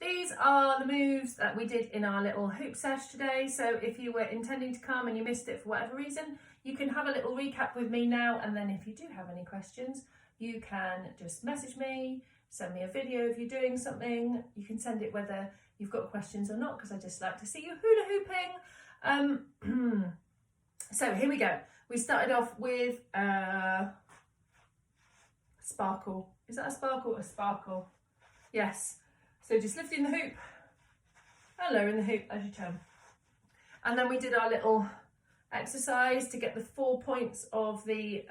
these are the moves that we did in our little hoop sesh today. So if you were intending to come and you missed it for whatever reason, you can have a little recap with me now. And then if you do have any questions, you can just message me, send me a video if you're doing something. You can send it whether you've got questions or not, because I just like to see you hula hooping. So here we go. We started off with sparkle. Is that a sparkle? A sparkle. Yes. So just lifting the hoop and lowering the hoop as you turn. And then we did our little exercise to get the 4 points of the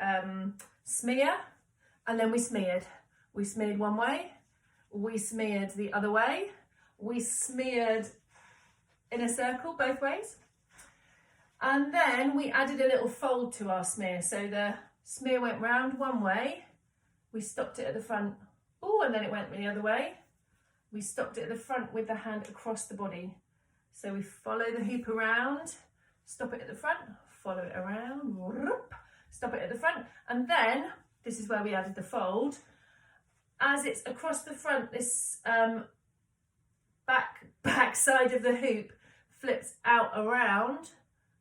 smear. And then we smeared. We smeared one way. We smeared the other way. We smeared in a circle both ways. And then we added a little fold to our smear. So the smear went round one way. We stopped it at the front. Oh, and then it went the other way. We stopped it at the front with the hand across the body. So we follow the hoop around, stop it at the front, follow it around, stop it at the front. And then, this is where we added the fold. As it's across the front, this back side of the hoop flips out around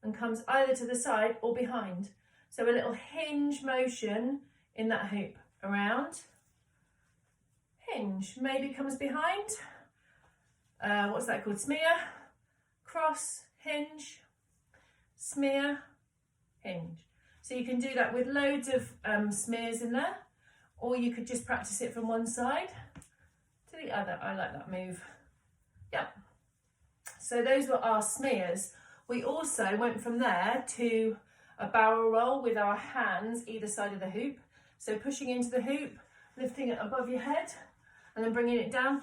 and comes either to the side or behind. So a little hinge motion in that hoop. Around, hinge, maybe comes behind. What's that called? Smear, cross, hinge, smear, hinge. So you can do that with loads of smears in there, or you could just practice it from one side to the other. I like that move. Yep. So those were our smears. We also went from there to a barrel roll with our hands either side of the hoop. So pushing into the hoop, lifting it above your head, and then bringing it down.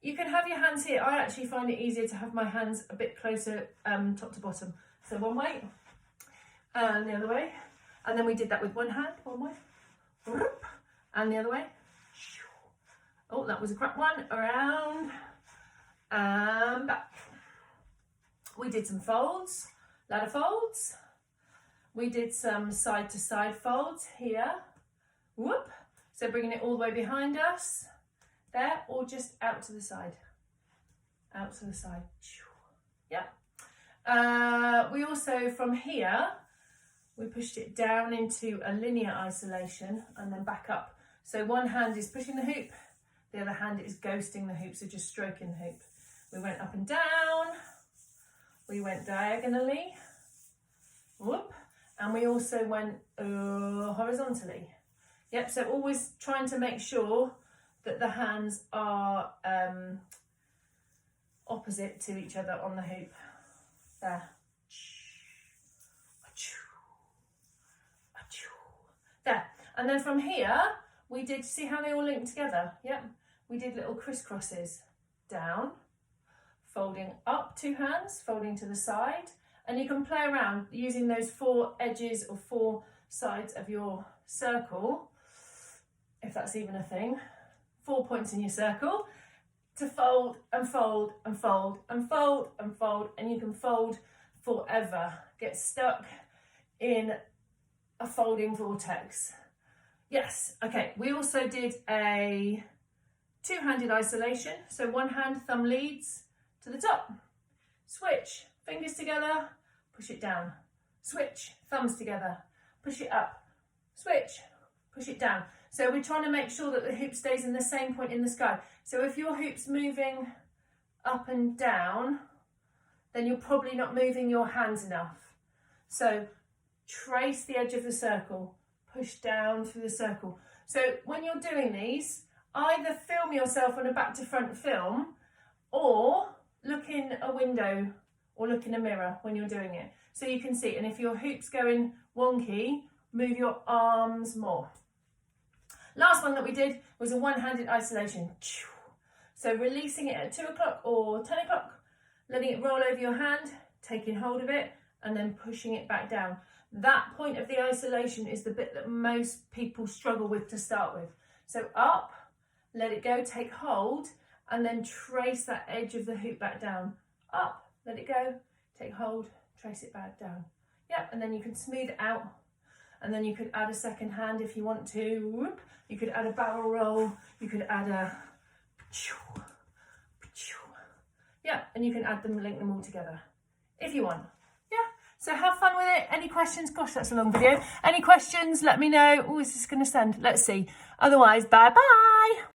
You can have your hands here. I actually find it easier to have my hands a bit closer top to bottom. So one way, and the other way. And then we did that with one hand, one way, and the other way. Oh, that was a crap one. Around, and back. We did some folds, ladder folds. We did some side to side folds here. Whoop. So bringing it all the way behind us, there, or just out to the side. Out to the side. Yeah. We also, from here, we pushed it down into a linear isolation and then back up. So one hand is pushing the hoop, the other hand is ghosting the hoop, so just stroking the hoop. We went up and down. We went diagonally. Whoop. And we also went horizontally. Yep, so always trying to make sure that the hands are opposite to each other on the hoop. There. There. And then from here, we did, see how they all link together? Yep. We did little crisscrosses. Down, folding up 2 hands, folding to the side. And you can play around using those 4 edges or 4 sides of your circle, if that's even a thing. 4 points in your circle to fold and fold and fold and fold and fold, and you can fold forever. Get stuck in a folding vortex. Yes, okay. We also did a 2-handed isolation. So one hand, thumb leads to the top. Switch, fingers together, push it down. Switch, thumbs together, push it up. Switch, push it down. So we're trying to make sure that the hoop stays in the same point in the sky. So if your hoop's moving up and down, then you're probably not moving your hands enough. So trace the edge of the circle, push down through the circle. So when you're doing these, either film yourself on a back to front film, or look in a window or look in a mirror when you're doing it, so you can see. And if your hoop's going wonky, move your arms more. Last one that we did was a one-handed isolation. So releasing it at 2 o'clock or 10 o'clock, letting it roll over your hand, taking hold of it, and then pushing it back down. That point of the isolation is the bit that most people struggle with to start with. So up, let it go, take hold, and then trace that edge of the hoop back down. Up, let it go, take hold, trace it back down. Yep, and then you can smooth it out. And then you could add a second hand if you want to. Whoop. You could add a barrel roll. You could add a Yeah, and you can add them, link them all together if you want. Yeah, so have fun with it. Any questions? Gosh, that's a long video. Any questions? Let me know. Oh, is this going to send? Let's see. Otherwise, bye-bye.